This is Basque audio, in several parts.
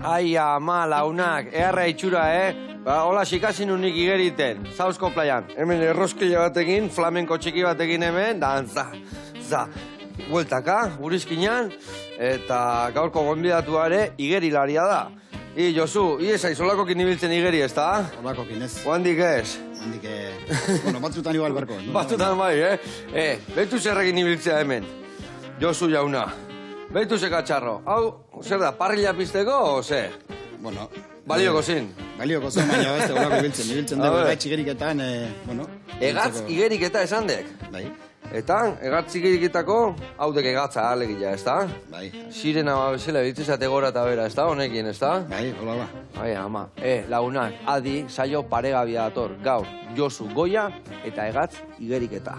Ai, ama, launak, eharra itxura, hola, xikasin unik igeriten, Zauzko playan. Hemen erroskila batekin, flamenko txiki batekin hemen, danza, bueltaka, burizkinan, eta gaurko gonbidatuare igerilaria da. Josu, esa, izolakokin ibiltzen igeri, ez da? Olakokin, ez. Oandik ez? Oandik, bueno, batzutan igual barko. Batzutan bai, behitu zerrekin ibiltzea hemen. Josu jauna, behitu zekatxarro. Hau, zer da, parrilla pizteko, o ze? Bueno. Balioko zin? Balioko zin, baina ez olako ibiltzen dugu, egatz igeriketan, bueno. Egatz igeriketa esan dek? Bai. Eta, egatz igeriketako, hau dek egatza alegia, ez da? Bai. Sirena bezala bitzizate gora eta bera, ez da, honekin, ez da? Bai, hola ba. Bai, ama. Lagunak, adi, saio paregabia dator, gaur, Josu goia eta egatz igeriketa.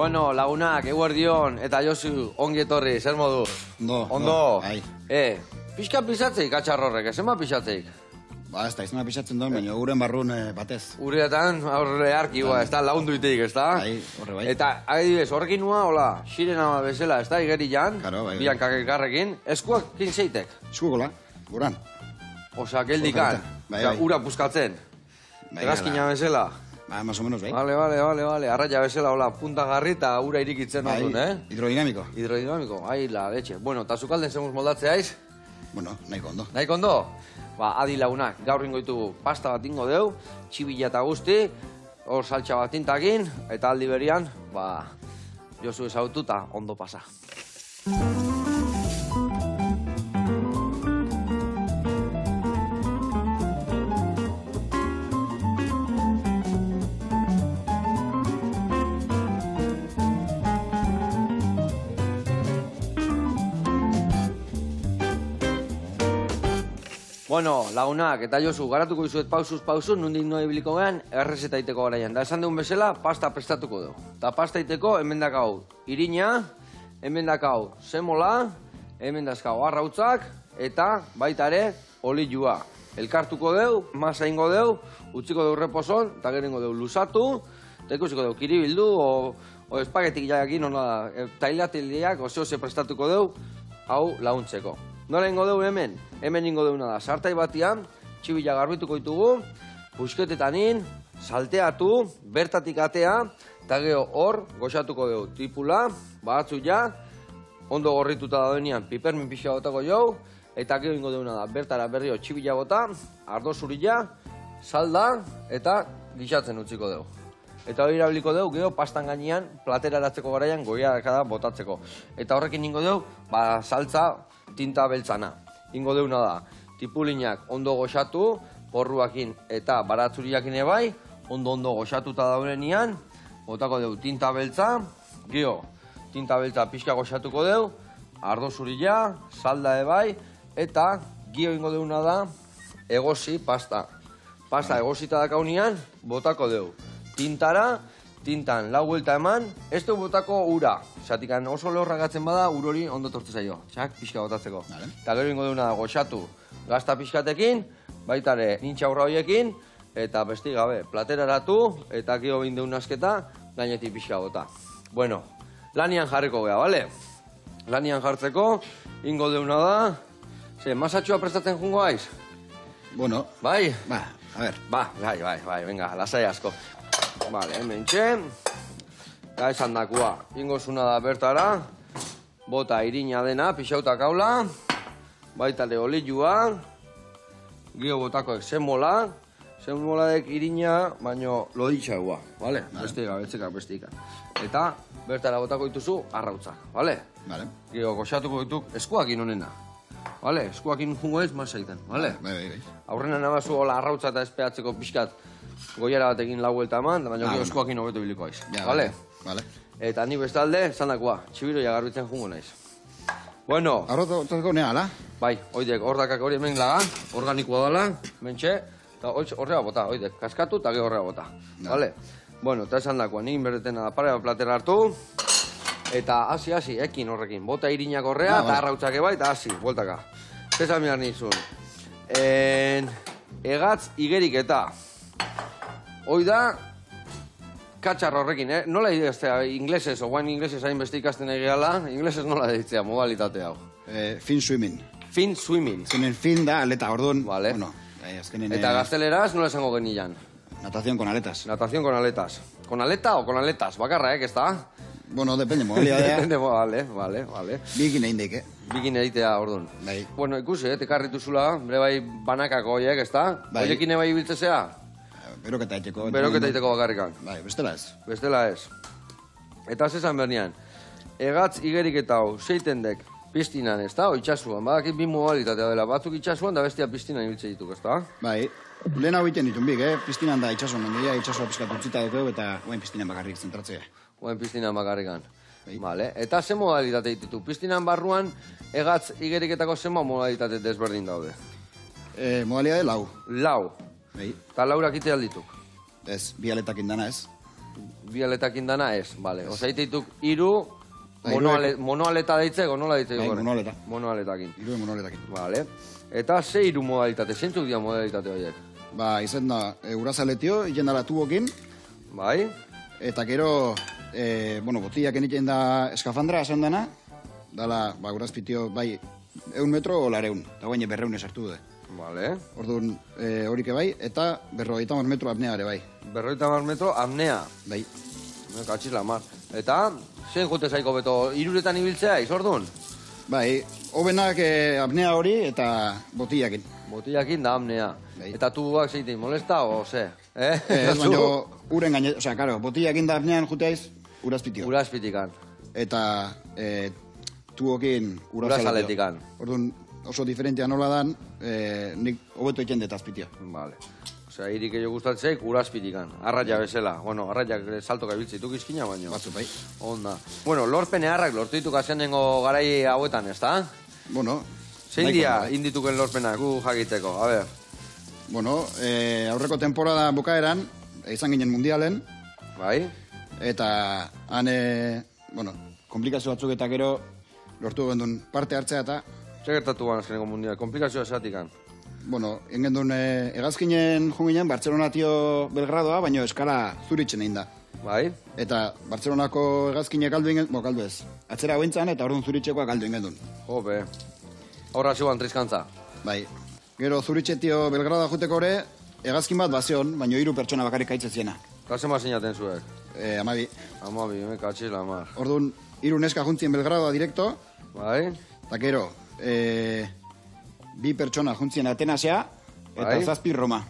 Bueno, lagunak, eguerdion, eta Josu, ongi etorri, zer modu? Ondo. Bai. Pixka pixatzeik, atxarrorrek, ezema pixatzeik? Ba, ez da, izena pixatzen duen, baina uren barrun batez. Uretan, aurre harkibua, ez da, lagundu iteik, ez da? Bai, horre bai. Eta, adibidez, horrekin nua, hola, sirena bezala, ez da, igeri jan, Karo, bai. bian kakekarrekin, eskuak kintzeitek? Eskukola, guran. Osa, geldikan, ura puskatzen, egazkina bezala. Ba, más o menos, bai. Vale, arraia bezala, hola, punta garri eta ura irikitzen ondun, Hidrodinamiko. Hidrodinamiko, ai, la leche. Bueno, eta zukalden zemuz moldatzea aiz? Bueno, nahiko ondo. Nahiko ondo? Ba, adi lagunak, gaur ingoitu pasta bat ingo deu, txibila eta guzti, hor saltxa bat tintakin, eta aldi berian, ba, Josu ezautu eta ondo pasa. Bueno, lagunak, eta Josu, garatuko izuet pausuz, nondik noa ibiliko gehan, errezeta iteko garaian. Da, esan dugun bezala, pasta prestatuko dugu. Eta pasta iteko, hemen dakau irina, hemen dakau semola, hemen dakau arrautzak, eta baita ere, olioa. Elkartuko dugu, masa ingo dugu, utziko dugu reposon, eta gero ingo dugu lusatu, eta ikusiko dugu kiribildu, o espagetik jakin, tailateliak, ose prestatuko dugu, hau laguntzeko. Nola ingo dugu hemen? Hemen ingo duguna da, sartai batian, txibila garbituko ditugu, pusketetanin, salteatu, bertatik atea, eta gero hor, goxatuko dugu, tipula, batzuk ja, ondo gorrituta daudenean, pipermin pixa botako jau, eta gero ingo duguna da, bertara berrio txibila bota, ardo zurila, salda, eta gixatzen utziko dugu. Eta hori erabiliko dugu, gero pastan gainean, platera eratzeko garaian, goiarakada botatzeko. Eta horrekin ingo dugu, saltza tinta beltzana. Ingo deuna da, tipulinak ondo goxatu, porruakin eta baratzuriakin ebai, ondo goxatuta daurenean, botako dugu tinta beltza, gero tinta beltza pixka goxatuko dugu, ardo zurila, salda ebai, eta gero ingo deuna da, egosi pasta. Pasta egosita dakaunean, botako dugu. Tintara, tintan lau buelta eman, ez du botako ura. Zatikan oso lehorra gatzen bada, ur hori ondo tortu zaio. Txak, pixka botatzeko. Eta gero ingo duguna da, goxatu gazta pixkatekin, baitare nintxa aurra horiekin, eta besti gabe, platera eratu, eta gero behin deun asketa, gainetik pixka bota. Bueno, lanian jarriko gea, bale? Lanian jartzeko, ingo duguna da, masatxua prestatzen jungo haiz? Bueno. Bai? Ba, a ver. Bai, venga, lasai asko. Vale, hemen txen. Eta esan dakua, ingo zuna da bertara, bota irina dena, pixautak haula, baitale olioa, gio botakoek semola, semolaek irina, baino loditxagua, bale? Bestika, bestika. Eta bertara botako dituzu arrautzak, bale? Bale. Gio goxatuko dituk eskuakin honena, bale? Eskuakin jungo ez masaiten, bale? Bai. Aurrena nabazu hola arrautza eta espeatzeko pixkat goiara batekin lau vuelta eman, baina gero eskuakin hobeto biliko aiz, bale? Bale. Eta ni bestalde, zandakoa, txibiroia garbitzen jungo naiz. Bueno. Arrotako nea, ala? Bai, oidek, hordakak hori hemen laga, organikoa dala, mentxe, Eta horrega bota, oide, kaskatu eta gero horrega bota. Vale? Bueno, eta esan dakoa, nik berretena pare bat platera hartu, eta hasi, ekin horrekin. Bota irinak horrea, eta arrautzake bai, eta hasi, bueltaka. Zesan behar nizun. Egatz igerik eta. Hoi da, katxar horrekin, nola idaztea, inglesez, oain inglesez hain beste ikasten egeala, inglesez nola ditzea, modalitate hau. Fin swimming. Fin swimming. Azkenen fin da, aleta, orduan. Vale. Bueno, eta gazteleraz nola esango genilan? Natación con aletas. Natación con aletas. ¿Con aleta o con aletas? Bakarra, que está? Bueno, depende, modalidadea. Depende, vale. Bikin egin deike. Bikin egitea, orduan. Bai. Bueno, ikusi, tekarritu zula, bere bai banakako hoiek, ez da? Bai. Hoiekin bai ibiltzezea? Beroketa iteko. Beroketa iteko bakarrikan. Bai, bestela ez. Bestela ez. Eta zesan bernian, egatz igerik eta hau, seitendek, piztinan, ez da? O itxasuan, badakit bi modalitatea dela, batzuk itxasuan da bestia piztinan ibiltze dituk, ez da? Bai, lehen hau egiten ditun bik, piztinan da itxasuan, mendia itxasua pizkatu utzita dugu eta guen piztinan bakarrik zentratzea. Guen piztinan bakarrikan. Vale. Eta ze modalitate ditutu? Piztinan barruan, egatz igeriketako zema modalitate desberdin daude? Modalidade lau. Lau. Bai. Eta laurak ite aldituk? Ez, bi aletakin dana ez. Bi aletakin dana ez, bale. Osa dituk iru Bai, monoaleta deitzeko, nola deitzeko? Bai, monoaleta. Monoaletakin. Iru monoaletakin. Vale. Eta ze iru modalitate, zeintzuk dira modalitate horiek? Ba, izen da, urazaletio, iken dara tubokin, Bai? eta gero, botiak egiten da eskafandra esan dana, dala, ba, urazpitio, bai, 100 metro o 200, eta guaine 200 esartu du. Vale. Orduan, horik bai, eta 50 metro apnea ere bai. 50 metro apnea. Bai. Katxiz la mar. Eta, zein jute zaiko beto, iruretan ibiltzea, izordun? Bai, hobenak apnea hori eta botiakin. Botiakin da apnea. Bai. Eta tubuak zeitin, molesta o ze? Ez, baina uren gaine, osea, karo, botiakin da apnean juteaiz, urazpitio. Uraspitikan. Eta tubokin Urazaletikan. Orduan, oso diferentia nola dan, nik hobeto egiten dut azpitio. Vale. Osea, irik jo gustatzeik uraspitikan. Arraia bezala. Bueno, arraiak saltoka ibiltze dituk izkina baino. Batzu, bai. Onda. Bueno, lorpen eharrak lortu dituk azenengo garai hauetan, ez da? Bueno. Zein dia indituken lorpenak, gu jakiteko, a ber. Bueno, aurreko temporada bukaeran, izan ginen mundialen, Bai? eta han, komplikazio batzuk eta gero lortu gendun parte hartzea eta, Zer gertatu ban azkeneko mundial, komplikazioa esatikan. bueno, engendun hegazkinen junginen Bartzelonatio Belgradoa, baina eskala Zuritzen egin da. Bai? Eta Bartzelonako hegazkinek galdu ingen, galdu ez, atzera hoentzan eta orduan Zuritzekoa galdu ingendun. Jope. Horra ziuan trizkantza. Bai, gero Zuritzetio Belgradoa juteko ore, hegazkin bat bazion, baina 3 pertsona bakarrik kaitzeziena. Eta zema zinaten zuek? 12. Amabi, me katxiz la mar. Orduan, 3 neska juntzien Belgradoa direkto, Bai? eta gero, 2 pertsona juntzien Atenasea, eta Bai. 7 Roma.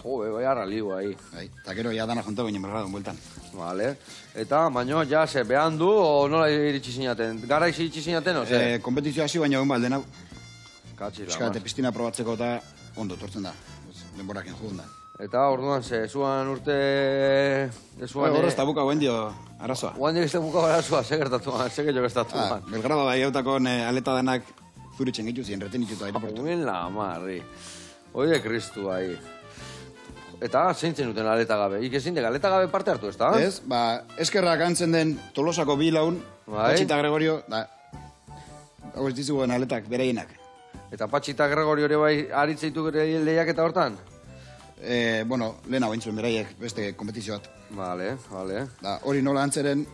Jobe, bai arraliu ahi. Bai, eta gero ja dana junto ginen Belgradoan bueltan. Vale. Eta, baino, ja, ze, behan du, o nola iritsi zinaten? Gara iritsi zinaten, o ze? Kompetizio hasi baina egun balden hau. Katxiz la Eskate mar. piztina probatzeko eta ondo tortzen da. Denborakin judun da. Eta, orduan, ze, zuan urte... Horro ez tabuka guen dio arazoa. Oandik ez temuka barazua, ze gertatuan, ze gehiago gertatuan. Belgrado bai hautakon aleta danak Zuritzen gitu zien, reten ditutu aeroportu. Uin la marri. Oide kristu ahi. Eta zeintzen duten aleta gabe. Ik ezin de aleta gabe parte hartu, ez da? Ez, ba, eskerrak antzen den Tolosako bi laun, Bai. Patxita Gregorio, da, hau ez dizuguen aletak, bereienak. Eta Patxita Gregorio ere bai aritzeitu lehiak eta hortan? Bueno, lehen hau entzuen beraiek beste kompetizio bat. Vale, vale. Da, hori nola antzeren,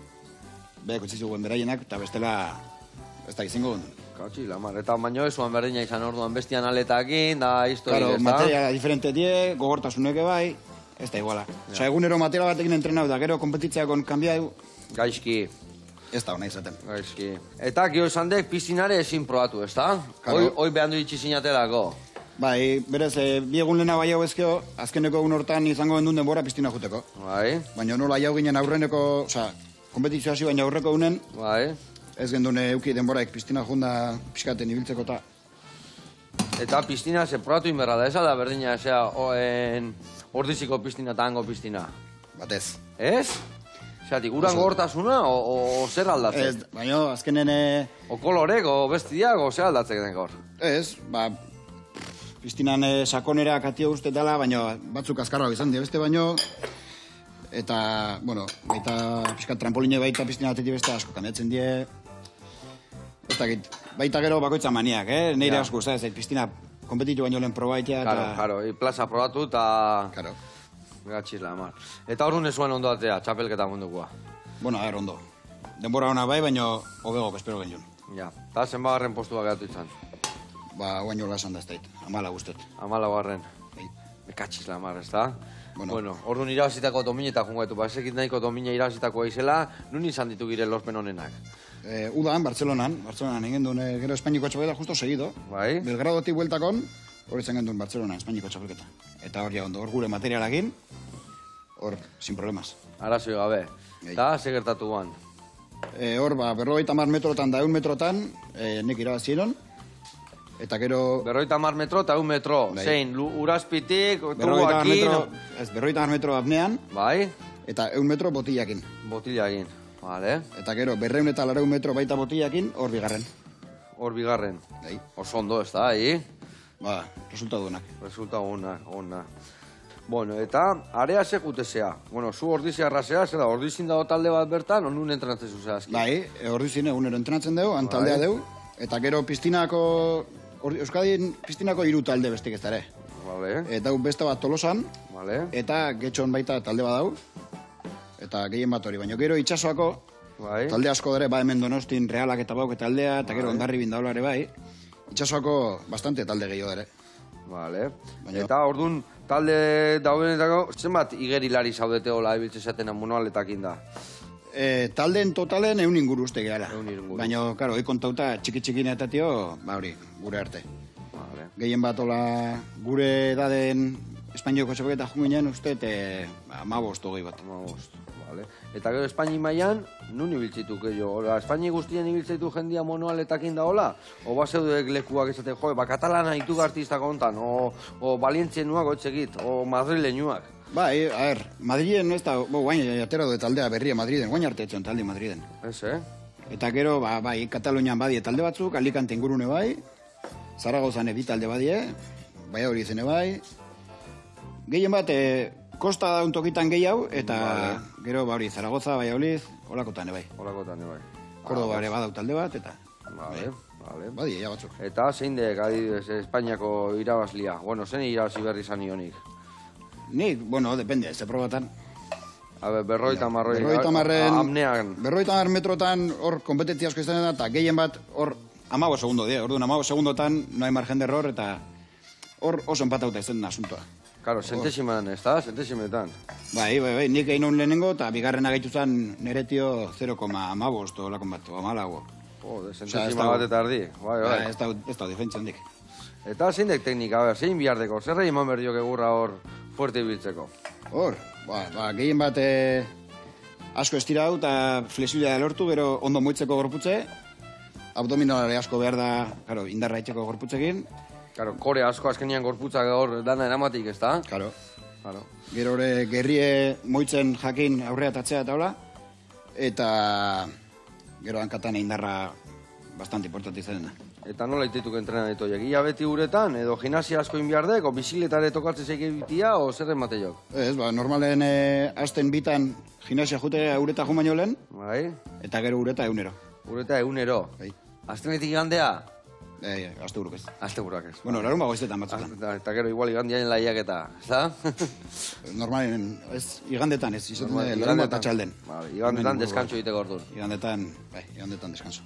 behak utzizuguen beraienak, eta bestela, ez da izango duen. Katxi, lamar. Eta baino esuan berdina izan orduan bestian aletakin, da histori, Claro, ez da? materia diferente die, gogortasuneke bai, ez da iguala. Osa, egunero material batekin entrenau, da gero kompetitzeakon kanbiau, Gaizki, ez da ona izaten. gaizki. Eta gio esan dek piztinare ezin probatu, ez da? Claro. Hoi behan du itxi zinatelako. Bai, berez, bi egun lehena bai hau ezkeo, azkeneko egun hortan izango gendun denbora piztina juteko. Bai, Baina nola jau ginen aurreneko, oza, kompetizio hasi baina aurreko unen, bai. ez gendun euki denboraik piztina junda pixkaten ibiltzeko eta... Eta piztina ze probatu inberra da, ez da berdina, ezea, ordiziko piztina eta hango piztina. Batez. Ez? Zeratik, uran gogortasuna, o zer aldatzen? Ez, baina azkenen, O kolorek, o bestiak, o zer aldatzen den gaur? ez, ba, piztinan sakonera katio uste dela, baina batzuk azkarrak izan dira beste baino, eta, bueno, baita pixkat trampoline baita piztina batetik beste asko kandiatzen die, ez dakit, baita gero bakoitza maniak, neire asko, ez piztina kompetitu baino lehen probaitea, eta... Karo, plaza probatu eta... Karo. Gatxila, mar. Eta horren esuan ondo atea, txapelketa mundukoa. Bueno, ondo. Denbora hona bai, baina hobegok espero genuen. Ja, eta zenbagarren postua geratu izan. Ba, guaino lasan da ez dait, 14 guztet. 14garren. Bai. Ekatxiz la mar, ez da? Bueno, orduan irabazitako domineta jungetu, ba, esekit nahiko domina irabazitakoa izela, nun izan ditu gire lorpen honenak? Udan, Bartzelonan egin duen gero Espainiko txapelketa justo seguido. Bai? Belgradotik bueltakon, hori zen genduen Bartzelonan Espainiko txapelketa. Eta hor ja ondo, hor gure materialakin, hor, sin problemas. Arazoi gabe. Bai. Eta, segertatu guan? Hor, 50 metrotan da 100 metrotan, nik irabazieron. Eta gero... 50 metro eta 1 metro. Bai. Zein, urazpitik, tubuakin... 50 metro apnean, Bai? eta 1 metro botillakin. Botillakin. Vale. Eta gero, 200 eta 400 metro baita botillakin, hor bigarren. Hor bigarren. Bai. Oso ondo, ez da, Ba, resultadunak. Resulta ona. Bueno, eta area sekutezea. Bueno, zu ordizia arrazea, zera, ordizin dago talde bat bertan, onun entrenatzen zuzea azki. Bai, ordizin egunero entrenatzen dugu, antaldea dugu. Eta gero piztinako... Euskadin piztinako 3 talde bestik ez dara. Vale. Eta beste bat Tolosan, Vale. eta Getxon baita talde bat dau. Eta gehien bat hori, baina gero itxasoako Bai. talde asko dara, ba hemen Donostin Realak eta Bauk taldea, eta gero Ondarri bindaulare bai. Itxasoako bastante talde gehiago dara. Vale. Baina- Eta ordun talde daudenetako, zenbat igerilari zaudete hola ebiltze esaten manualetakin da? Taldeen totalen 100 inguru uste gehala. 100 inguru. Baina, karo, hoi kontauta txiki-txikin eta tio, ba hori, gure arte. Vale. Gehien bat hola gure edaden Espainiako txapelketa junginen uste, 15 hogei bat. Vale. Eta gero Espaini mailan nun ibiltzitu gehiago? Hola, Espaini guztien ibiltzitu jendia manualetakin da hola? O baseudek lekuak esaten, jo, ba katalana ituga artista kontan, o balientzenuak otxekit, o madrileñuak. Bai, a ver, Madriden ez da, guain atera du taldea berria Madriden, guain arte etxon talde Madriden. Ez, Eta gero, bai, Katalunian badie talde batzuk, Alicante ingurune bai, Zaragozan bi talde badie, bai hori izene bai. Gehien bat, kosta daun tokitan gehiago, eta gero, ba hori, Zaragoza, Valladolid, holakotan bai. Holakotan, bai. Kordoba ere badau talde bat, eta... Vale. Badie, ja batzuk. Eta zein dek, adibidez, Espainiako irabazlia? Bueno, zen irabazi berri izan ionik? Nik, bueno, depende, ze probatan. A ber, berroita marroi, Amnean. 50 metrotan hor kompetentzia asko izan da, eta gehien bat hor 15 segundo dira. Orduan 15 segundotan no hay margen de error, eta hor oso empatauta izan da asuntoa. Claro, zentesiman, ez da? Zentesimetan. Bai, nik egin nun lehenengo, eta bigarrena gaitu zen nire tio 0,15 olakon bat, o malago. Zentesima bat eta erdi. Bai. Ez da diferentzia handik. Eta zein dek teknika, a ber, zein biardeko? Zerra iman berdiok egurra hor fuerte ibiltzeko? Hor, gehien bat asko estirau eta flexibilitatea lortu, gero ondo moitzeko gorputze, abdominalare asko behar da, claro, indarra itxeko gorputzekin. Claro, kore asko azkenian gorputzak hor dana eramatik, ez da? Claro. Gero hori gerrie moitzen jakin aurrea tatzea eta hola, eta gero hankatan indarra bastante importante izaten da. Eta nola itetuk entrena ditoiek? Ia beti uretan, edo gimnasia asko inbiardek, o biziletare tokatzen zeik egitea, o zer emate jok? Ez, normalen asten bitan gimnasia jute ureta jo baino lehen, Bai? eta gero ureta egunero. Ureta egunero. Bai. Astenetik igandea? Aste buruk ez. Aste burak ez. Bueno, larun bagoizetan batzutan. Eta gero igual igandiaen laiak eta, ez da? Normalen, ez, igandetan ez, izaten larun bat atxalden. Igandetan deskantxo egiteko orduan. Igandetan deskanso.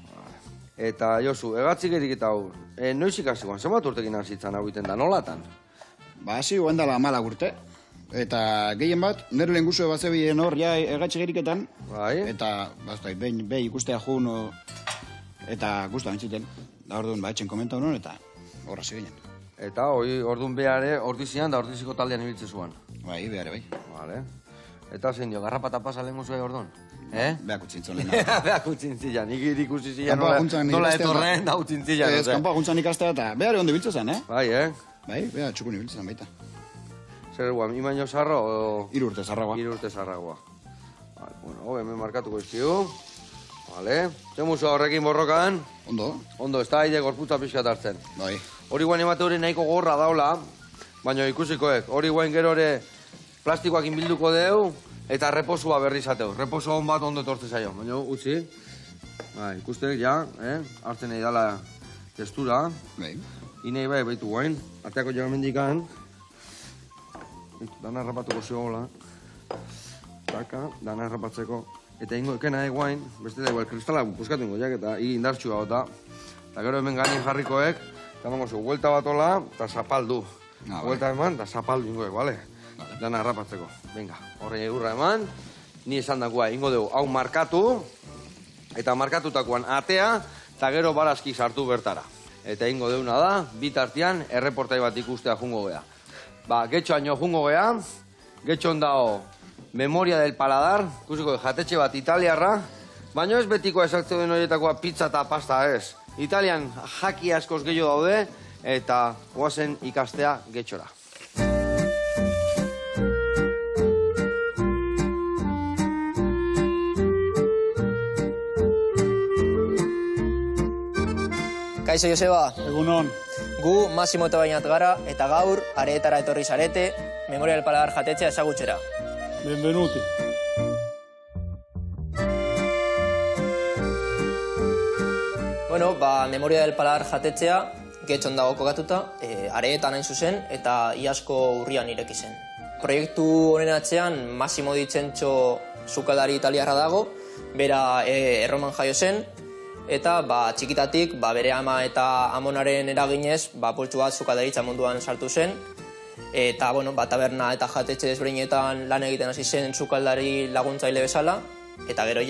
Eta Josu, egatzik erik eta hau, noiz ikasikoan, zenbat urtekin hasitzen hau iten da, nolatan? Ba, hasi guen dala 14 urte. Eta gehien bat, nire lehen guzue bat zebien hor, ja, egatxe geriketan. Bai? Eta, bastai, behin ikustea jun, eta guztua entziten. Da orduan, etxen komenta honon, eta horra ginen. Eta orduan behare, ordizian da ordiziko taldean ibiltze zuen. Bai, behare, bai. Vale. Eta zein dio, garrapata pasa lehen guzue orduan? Beak utzintzon lehen. Beak utzintzila, nik ikusi zian Kanpoa nola etorren da utzintzila. Ez, kanpoa juntzan ikastea eta behare ondo biltzen zen, Bai, Bai, beha txukun ibiltzen baita. Zer guan, imaino zarro o... 3 urte zarragoa. 3 urte zarragoa. Vale, bueno, hemen markatuko izkiu. Vale. Zer musu horrekin borrokan? Ondo. Ondo, ez da aide gorputza pixkat hartzen. Bai. Hori guain emate hori nahiko gorra daula, baina ikusikoek, hori guain gero ere plastikoak inbilduko deu, eta reposua berri zateu. Reposo hon bat ondo etortze zaio, baina utzi. Ikustek, ja, hartzen nahi dala testura. Inei bai, baitu guain, arteako jagamendikan. Dana errapatuko zegoela. Taka, dana errapatzeko. Eta ingo ekena guain, beste da igual, kristala puskatu ingo jak, eta indartxua gota. Eta gero hemen gainin jarrikoek, eta mango zu, huelta bat ola, eta zapaldu. Huelta eman, eta zapaldu ingoek, bale? Dana errapatzeko. Venga, horrein egurra eman, ni esan dagoa, ingo dugu, hau markatu, eta markatutakoan atea, eta gero barazki sartu bertara. Eta ingo deuna da, bitartian, erreportai bat ikustea jungo gea. Getxoaino jungo gea, getxon dao Memoria del Paladar, ikusiko jatetxe bat italiarra, baina ez betiko esartze den horietakoa pizza eta pasta ez. Italian jaki askoz gehiago daude, eta goazen ikastea getxora. Kaixo Joseba. Egunon. Gu Massimo eta Bainat gara, eta gaur areetara etorri zarete, Memoria del Paladar jatetxea ezagutxera. Benvenuti. Bueno, Memoria del Paladar jatetxea getxon dago kokatuta, areetan hain zuzen, eta iazko urrian ireki zen. Proiektu honen atzean Massimo Di Cecco sukaldari italiarra dago, bera Erroman jaio zen, eta txikitatik bere ama eta amonaren eraginez pultsu bat sukaldaritza munduan sartu zen, eta taberna eta jatetxe desberdinetan lan egiten hasi zen sukaldari laguntzaile bezala, eta gero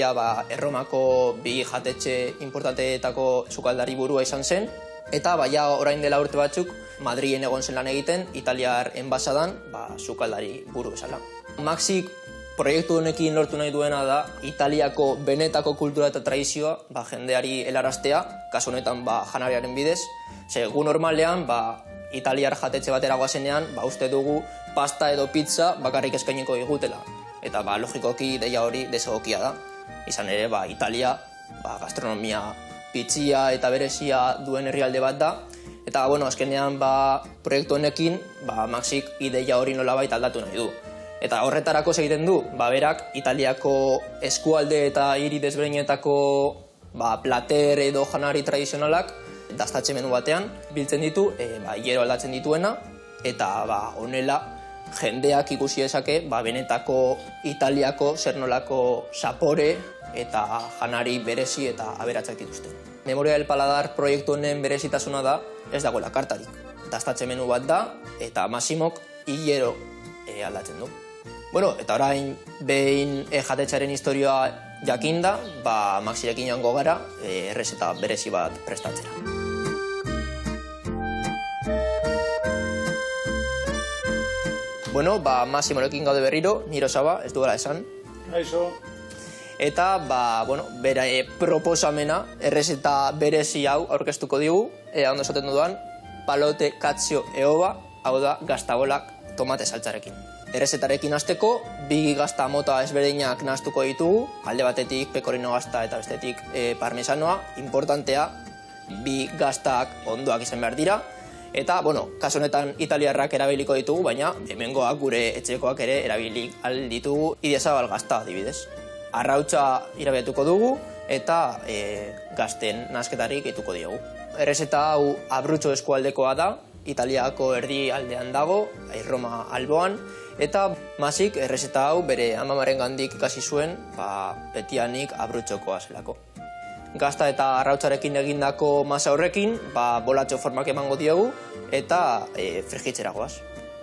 Erromako bi jatetxe importanteetako sukaldari burua izan zen, eta orain dela urte batzuk Madrilen egon zen lan egiten, Italiar enbasadan sukaldari buru bezala. Maxik proiektu honekin lortu nahi duena da Italiako benetako kultura eta tradizioa jendeari helaraztea, kasu honetan janariaren bidez. Gu normalean, italiar jatetxe batera goazenean, uste dugu pasta edo pizza bakarrik eskainiko digutela. Eta logikoki deia hori desegokia da. Izan ere, Italia gastronomia pitzia eta berezia duen herrialde bat da. Eta, azkenean, proiektu honekin, Maxik ideia hori nolabait aldatu nahi du. Eta horretarako egiten du, berak Italiako eskualde eta hiri desberdinetako plater edo janari tradizionalak daztatxe menu batean biltzen ditu, hiero aldatzen dituena, eta honela jendeak ikusi dezake benetako Italiako zer nolako sapore eta janari berezi eta aberatzak dituzten. Memoria del Paladar proiektu honen berezitasuna da, ez dagoela kartarik. Daztatxe menu bat da, eta Massimok hilero aldatzen du. Eta orain behin jatetxaren historioa jakinda, Maxirekin joango gara, errezeta berezi bat prestatzera. Massimorekin gaude berriro, nire osaba, ez duela esan. Aixo. Eta, bere proposamena, errezeta berezi hau aurkeztuko digu, ondo esaten dudan, palote cacio e ova, hau da, gaztabolak tomate saltzarekin. Errezetarekin hasteko, bi gazta mota ezberdinak nahaztuko ditugu, alde batetik pekorino gazta eta bestetik parmesanoa, importantea, bi gaztak ondoak izan behar dira, eta, kasu honetan italiarrak erabiliko ditugu, baina hemengoak gure etxekoak ere erabilik ditugu idiazabal gazta adibidez. Arrautza irabiatuko dugu eta gazten nahazketarik ituko diogu. Errezeta hau Abruzzo eskualdekoa da, Italiako erdi aldean dago, Roma alboan, eta Masik errezeta hau bere amamaren gandik ikasi zuen, betianik Abruzzokoa zelako. Gazta eta arrautzarekin egindako masa horrekin, bolatxo formak emango diogu, eta frigitzera goaz.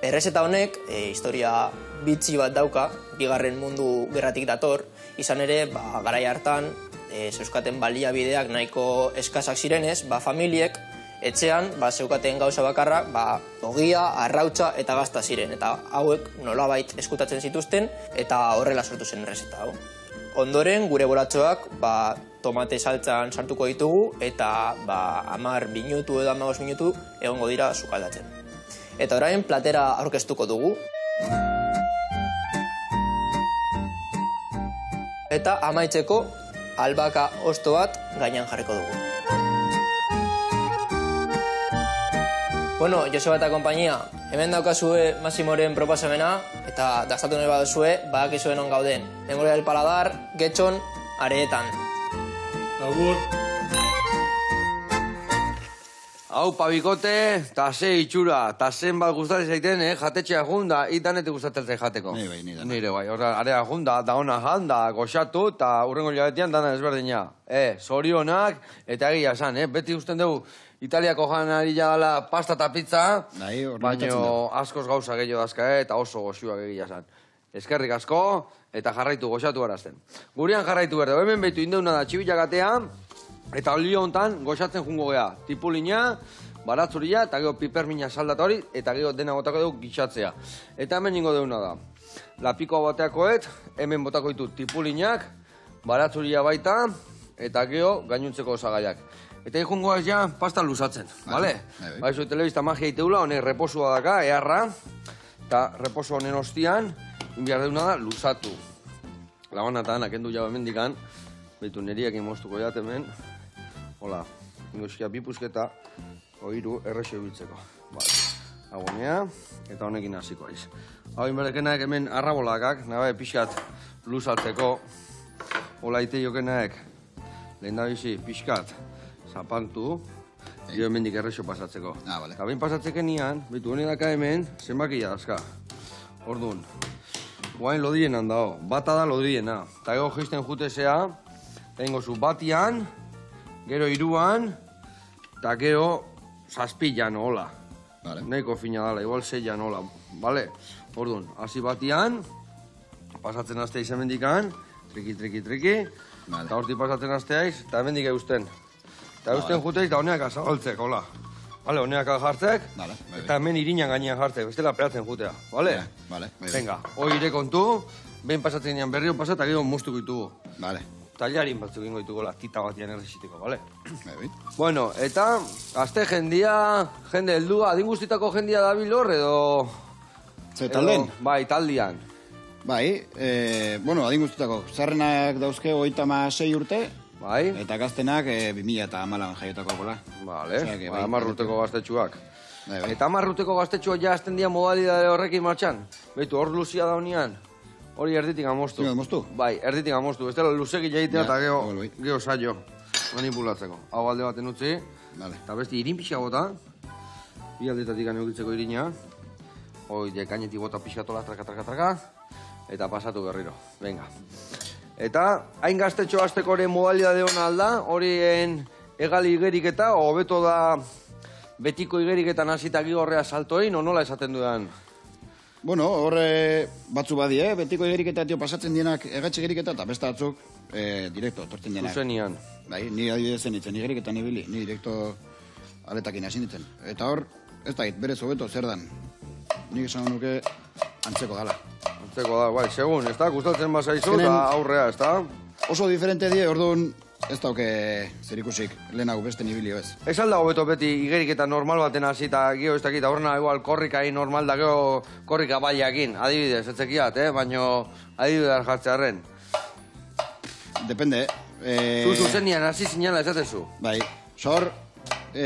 Errezeta honek, historia bitxi bat dauka, Bigarren Mundu Gerratik dator, izan ere, garai hartan, zeuskaten baliabideak nahiko eskasak zirenez, familiek, etxean, zeukaten gauza bakarra, ogia, arrautza eta gazta ziren, eta hauek nolabait eskutatzen zituzten, eta horrela sortu zen errezeta hau. Ondoren, gure bolatxoak, tomate saltzan sartuko ditugu, eta 10 minutu edo 15 minutu egongo dira sukaldatzen. Eta orain, platera aurkeztuko dugu. Eta amaitzeko, albaka osto bat gainean jarriko dugu. Bueno, Joseba eta kompainia, hemen daukazue Masimoren proposamena, eta dastatu nahi baduzue, badakizue non gauden. Memoria del Paladar, Getxon, Areetan. Agur. Hau, pabikote, ta ze itxura, ta zen bat gustatzen zaiten, jatetxea junda, itanetik gustatzen zaite jateko. Nire bai, horra, area junda, da ona janda, goxatu, eta urrengo hilabetian dana ezberdina. Zorionak, eta egia esan, beti usten dugu, Italiako janari dela pasta eta pizza, baino askoz gauza gehiago dazka, eta oso goxuak egia esan. Eskerrik asko, eta jarraitu goxatu arazten. Gurean jarraitu berde, hemen behitu indeuna da txibilagatea, eta olio hontan goxatzen jungo gea. Tipulina, baratzuria, eta gero pipermina saldata hori, eta gero dena botako dugu gitxatzea. Eta hemen ingo deuna da. Lapiko bateakoet, hemen botako ditu tipulinak, baratzuria baita, eta gero gainuntzeko osagaiak. Eta ikungo ez ja pasta lusatzen, bale? Baizu telebista magia iteula, honek reposua daka, eharra, eta reposo honen ostian, inbiar deuna da, lusatu. Lagonatan, akendu jau emendikan, behitu neriak moztuko jat hemen, hola, ingoskia bipuzketa, oiru errexo biltzeko. Bale, agonea, eta honekin hasiko aiz. Hau inberdekenak hemen arrabolakak, nabe pixkat lusatzeko, hola ite jokenak, lehen da bizi, pixkat, zapantu, gero hemendik errexo pasatzeko. Bale. Eta behin pasatzeken nian, behitu honek daka hemen, zenbakia dazka. Orduan, guain lodienan dao, bata da lodiena. Eta gero geisten jutezea, egingo zu batian, gero iruan, eta gero zazpilan, hola. Nahiko fina dala, igual zeian, hola. Bale? Orduan, hasi batian, pasatzen azte izan mendikan, triki, eta horti pasatzen azteaiz, eta hemendik eusten. Eta eusten juteiz, da honeak azabaltzek, hola. Bale, honeak jartzek, eta hemen irinan gainean jartzek, bestela peratzen jutea, bale? Bale. Venga, hoi ire kontu, behin pasatzen nian berrio pasat, eta gero moztuko ditugu. Bale. Tailarin batzuk ingo ditugu, tita batian errexiteko, bale? Bueno, eta, azte jendia, jende heldua, adin guztitako jendia dabil hor, edo... Ze talden? Bai, taldian. Bai, bueno, adin guztitako, zarrenak dauzke 36 urte, Bai. Eta gaztenak 2014an jaiotako gola. Bale, 10 urteko gaztetxuak. Bai. Eta 10 urteko gaztetxuak ja azten dia modalidade horrekin martxan. Beitu, hor luzia da honean, hori erditik amoztu. Moztu? Bai, erditik amoztu. Ez dela luzegi jaitea eta geho saio manipulatzeko. Hau alde baten utzi. Eta besti irin pixka bota. Bi aldetatik aneukitzeko irina. Hoi, dekainetik bota pixkatola, traka. Eta pasatu berriro. Venga. Eta, hain gaztetxo azteko hori modalidade hona alda, horien egali igeriketa, hobeto da betiko igeriketan hasita gigorrea saltoin, o nola esaten dudan? Bueno, horre batzu badi, betiko igeriketa pasatzen dienak egatxe igeriketa, eta beste batzuk direkto, tortzen dienak. Zuzenian. Bai, ni adibidezen ditzen, igeriketan ibili, ni direkto aletakin hasi ditzen. Eta hor, ez da, berez hobeto zer dan. Nik esan nuke antzeko dala. Antzeko da, bai, segun, ez da, gustatzen bazaizu eta aurrea, ez da? Oso diferente die, orduan ez dauke zer ikusik lehenago beste nibilio ez. Ez alda hobeto beti igeriketa normal baten hasi eta gio ez dakit, aurrena igual korrikain normal da gero korrika baiakin, adibidez, ez zekiat, baino adibidez jartzearen. Depende, Zuzenian hasi zinela ezatezu. Bai, sor,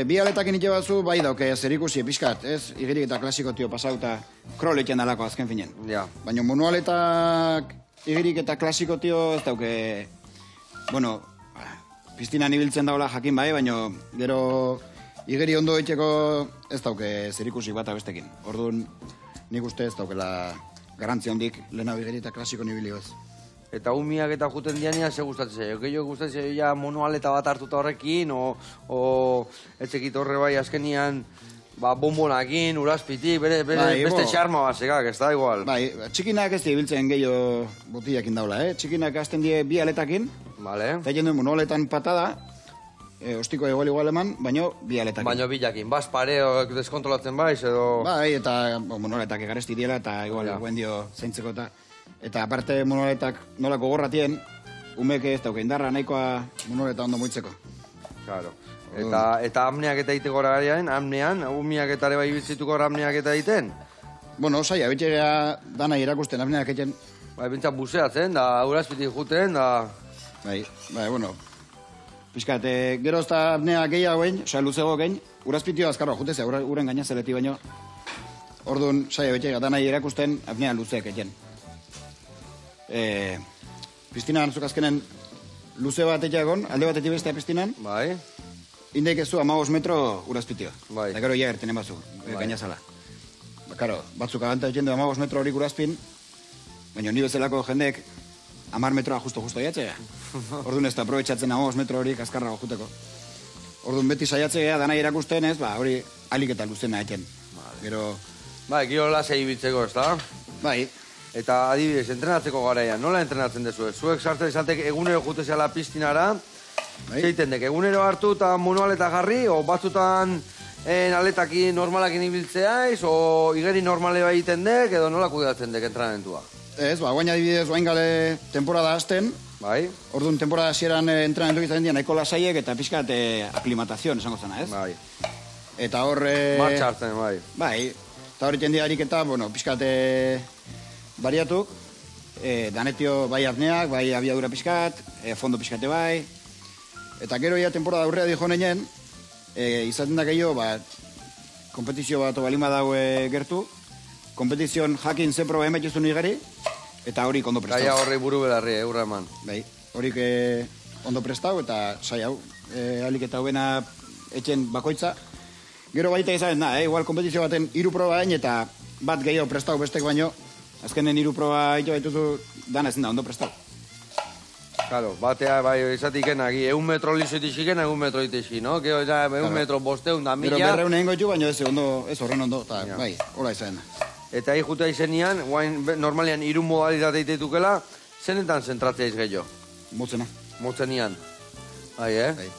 bi aletakin ite batzu, bai dauke zer ikusi pixkat, ez? Igeriketa klasiko tio pasau eta kroleken dalako azken finen. Ja. Baina monualetak igeriketa klasiko tio ez dauke, bueno, piztinan ibiltzen daula jakin bai, baina gero igeri ondo itxeko ez dauke zer ikusi bat abestekin. Orduan, nik uste ez daukela garantzia hondik lehenago igeriketa klasiko nibilio ez. Eta umiak eta juten dianean, ze gustatzen zaio? Gehiago gustatzen zaio ja monualeta bat hartuta horrekin, o etzekit horre bai azkenian bombonakin, urazpitik, beste xarma basekak, ez da igual? Bai, txikinak ez dibiltzen gehiago botiakin daula, Txikinak azten die bi aletakin, eta jenduen monualetan patada, ostiko igual eman, baino bi aletakin. Baino bilakin, bas pareok deskontrolatzen baiz, edo... Bai, eta monualetak egaresti diela, eta igual guen dio zeintzeko eta aparte monualetak nola gogorratien, umeke ez dauke indarra nahikoa monoleta ondo muitzeko. Claro. Eta amneak eta iteko garen, amnean, umiak eta ere bai bitzituko amneak eta iten? Bueno, saia, bitxegea dana irakusten amneak eten. Bai, bintzat buzeatzen, da urazpitik juten, da... Bai, bueno, Piskat, gero ez da apnea gehiago egin, osea, luzego egin, urazpitio azkarra jutezea, uren gaina zeleti baino. Orduan, saia bete gata nahi erakusten apnea luzeek egin. Piztinan zuk azkenen luze bat egon, alde batetik bestea piztinan, Bai. indeik ez du 15 metro urazpitio. Bai. Da gero ja ertenen bazu, gaina zala. Karo, batzuk abanta egin du 15 metro horik urazpin, baina ni bezalako jendek 10 metroa justo jatzea. Orduan ez da aprobetxatzen 15 metro horik azkarrago juteko. Orduan beti saiatzea danai erakusten ez, hori alik eta luzena egin. Gero, Bai, giro lasei ibitzeko, ez da? bai, Eta adibidez, entrenatzeko garaian, nola entrenatzen dezu? Zuek sartzen izatek egunero jutezeala piztinara, Bai. zeiten dek, egunero hartu eta manualeta jarri, o batzutan aletaki normalakin ibiltzeaiz, o igeri normale bai egiten dek, edo nola kudeatzen dek entrenamentua? ez, guain adibidez, guain gale temporada hasten, Bai? orduan temporada hasieran entrenamentu izaten dira nahiko lasaiek eta pixkat aklimatazion esango zena, ez? Bai. Eta hor... Martxa hartzen, bai. Bai, eta hor iten diarik eta, bueno, pixkat bariatuk, danetio bai apneak, bai abiadura pixkat, fondo pixkate bai, eta gero ia temporada aurrea dijo neinen, izaten da gehiago, kompetizio bat balima daue gertu, kompetizion jakin ze proba emetxuzun igari, eta horik ondo prestau. Gaia horrei buru belarri, eurra eman. Bai, horik ondo prestau eta sai hau, alik eta hobena etxen bakoitza. Gero baita izan, igual kompetizio baten 3 proba hain eta bat gehiago prestau bestek baino, azkenen 3 proba ito baituzu dana ezin da ondo prestau. Claro, batea, bai, izatik enagi, 1 metro lizoitik iken, 1 metro itik, no? Gero, ja, 1 metro bosteun da Gero mila. 200 egingo ditu, baina ez ondo, ez horren ondo, eta Ja. bai, hola izan. Eta jutea izenian, guain normalian 3 modalitate itetukela, zenetan zentratzeaiz gehiago? Motzena. Motzenian. Bai, Bai.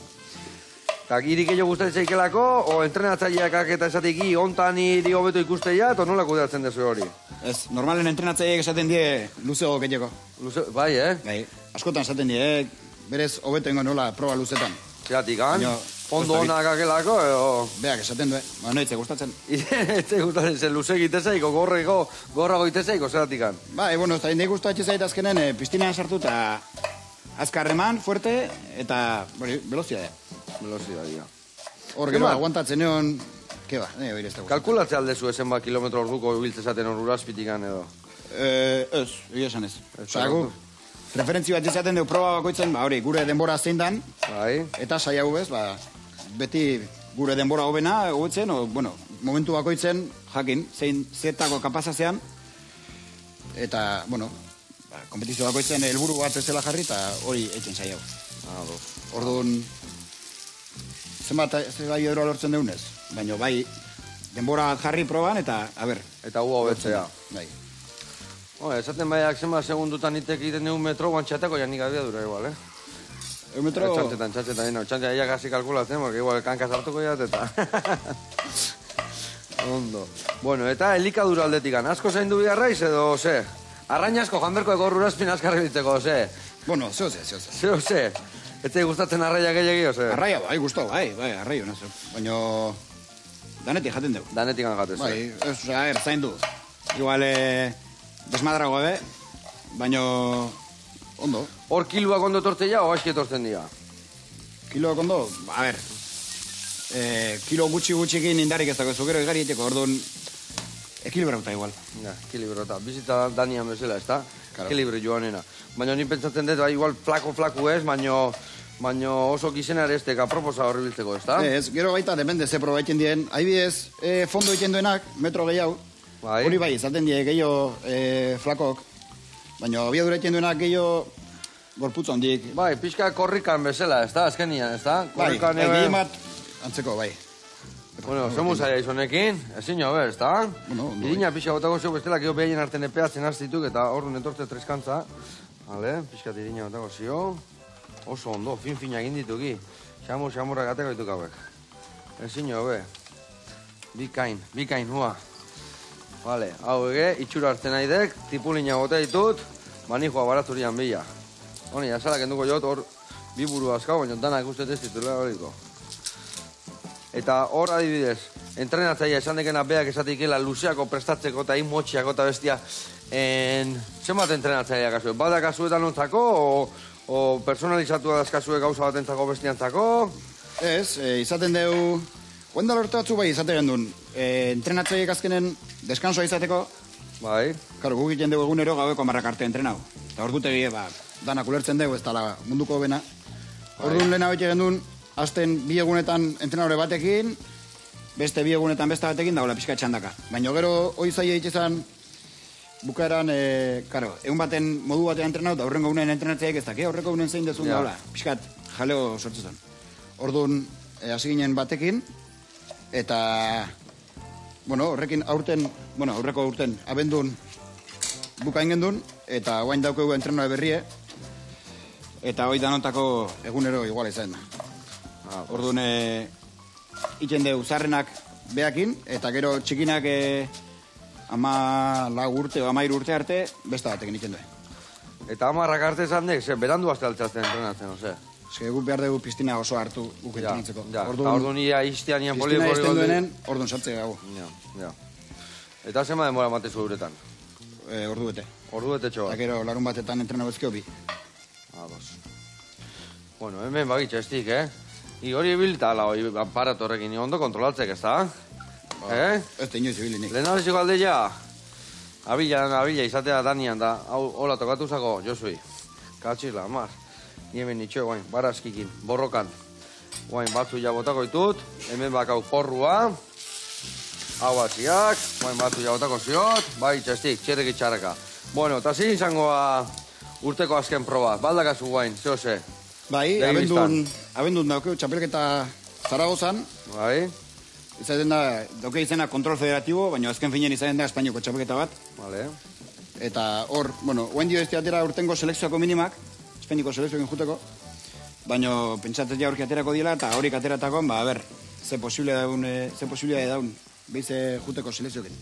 Eta irik gehiago gustatzen zaikelako, o entrenatzaileak eta esateki, ontan iri hobeto ikusteia, eta nola kudeatzen dezu hori? Ez, normalen entrenatzaileek esaten die luzego gehiago. Bai, Bai, askotan esaten die, berez hobeto ingo nola proba luzetan. Zeratik, han? Baina, Fondo ez dakit. honak akelako, edo... Beak esaten du, noitze gustatzen. Eta gustatzen zen luze egitezaiko, gorrago egitezaiko, zeratik, han? Bai, bueno, eta indei gustatxe zait azkenen piztinan sartu eta azkarreman, fuerte, eta, velozia da. Velozidadia. Hor, Ke gero, ba? aguantatzen egon, ke ba, hori ez da. Kalkulatze aldezu ezen bat kilometro orduko ibiltzezaten hor urazpitikan edo. Ez, egia esan ez. Osea, gu, referentzi bat izaten dugu proba bakoitzen, hori, gure denbora zein dan, Bai? eta saia gu bez, beti gure denbora hobena egoitzen, momentu bakoitzen, jakin, zein zetako kapazazean, eta, kompetizio bakoitzen helburu bat ez dela jarri, eta hori eitzen saia gu. Orduan, zenbat bai euro lortzen deunez, baina bai, denbora jarri proban, eta, Eta gu hobetzea. bai. Esaten baiak zenbat segundutan itek egiten dugu metro, guantxateko janik abiadura igual, Metro... Txantetan, ia kasi kalkulatzen, porque igual kankaz hartuko jat, eta... Ondo. Bueno, eta elikadura aldetikan, asko zaindu biharraiz edo, ze? Arrain asko, janberko ego rurazpin askarri bitzeko, ze? Bueno, zeo. Ze? Etzei gustatzen arraia gehiagio, ze? Arraia, bai, gustau, bai, arraio, nazo. Baina, danetik jaten dugu. Danetik angatez, Bai, ez, zain du. Igual, desmadrago ebe, baina, ondo. Hor kiluak ondo tortzea o aski etortzen dira? Kilo ondo, kilo gutxi-gutxikin indarik ez dago, zukero igari eteko, orduan, ekilibrauta igual. Ja, ekilibrota. Bizitza danian bezala, ez da? Claro. Ekilibrio joanena. Baina ni pentsatzen dut, igual flaku ez, baina oso gizenar ez teka proposa horri biltzeko, ez da? Ez, gero baita, depende, ze proba egiten dien. Haibidez, fondo egiten duenak, metro gehiago. Bai. Hori bai, izaten die gehiago flakok. Baina abiadura egiten duenak gehiago gorputza hondik. Bai, pixka korrikan bezala, ez da? Azkenian, ez da? Bai, Korrikan gehien bat, antzeko, bai. Bueno, zemu zaila izonekin, ezin jo, ez da? Bueno, ondo, Irina pixka botako zeu bestela, gero behaien arten epeatzen hartzituk, eta horren etortze treskantza. Vale, pixkat irina botako zio. Oso ondo, fin-fina egin dituki. Xamurra gateko dituk hauek. Ezin jo, be. Bikain, hua. Vale, hau ege, itxura hartzen naidek, tipulina bote ditut, manijua baraturian bila. Honi, azalak enduko jot, hor, bi buru azkau, baina danak uste ez ditula horiko. Eta hor adibidez, entrenatzaia esan dekena beak esatikela luzeako prestatzeko eta motxiako eta bestia. Zenbat entrenatzaia kasu? Bada kasuetan ontzako, O personalizatu dazkazue gauza batentzako bestiantzako? Ez, izaten dugu... Oendal urte batzu bai izaten gendun. Entrenatzaiek azkenen deskansoa izateko, Bai. karo, guk egiten dugu egunero gaueko 10 arte entrenau. Eta ordutegi, danak ulertzen dugu, ez dala munduko bena. Orduan lehena bete gendun, azten 2 egunetan entrenadore batekin, beste 2 egunetan beste batekin dagoela pixka txandaka. Baina gero, hoi zaila itxezan, bukaeran, egun baten modu batean entrenau, eta aurrengo egunen entrenatzeak ez daki, aurreko egunen zein dezun dagoela. Pixkat, jaleo sortzezan. Orduan, hasi ginen batekin, eta, bueno, horrekin aurreko urten abendun bukain gendun, eta guain daukegu entrenore berrie, eta hoi danotako egunero igual izan. Orduan, itzen dugu zarrenak behakin, eta gero txikinak 14 urte o 13 urte arte, beste batekin itzen dugu. Eta 10 arte esan dek, berandu azte altzazten entrenatzen, ose? Eske guk behar dugu piztina oso hartu guk entrenatzeko. Ja, orduan ia iztean ian piztina izten duenen, orduan sartze gago. Ja. Eta zema demora matezu uretan? Ordu bete. Ordu bete txoa. Eta gero larun batetan entrena bezkeo bi. Ados. Bueno, hemen bagitxa estik, I hori bilta ala, hori aparato horrekin, ondo kontrolatzek, ez da? Ez da inoiz ibili nik. Lehen aleziko aldeia, abila izatea danian da, hau, hola tokatu zako, Josui. Katxila, mar. Ni hemen nitxo, guain, barazkikin, borrokan. Guain, batzu ja botako ditut, hemen bakau porrua, hau batziak, guain, batzu ja botako ziot, bai, txastik, txerreki txarraka. Bueno, eta zin izangoa urteko azken proba, baldakazu guain, zehose. Bai, abendun daukeu txapelketa Zaragozan, Bai, izaten da, dauke izena kontrol federatibo, baina azken finean izaten da Espainiako txapelketa bat. vale. Eta hor, bueno, oen dio ez atera urtengo selekzioako minimak, Espainiako selekzioekin juteko, baina pentsatzen ja aurki aterako diela, eta horik ateratako, ze posibilidade daun, behize juteko selekzioekin.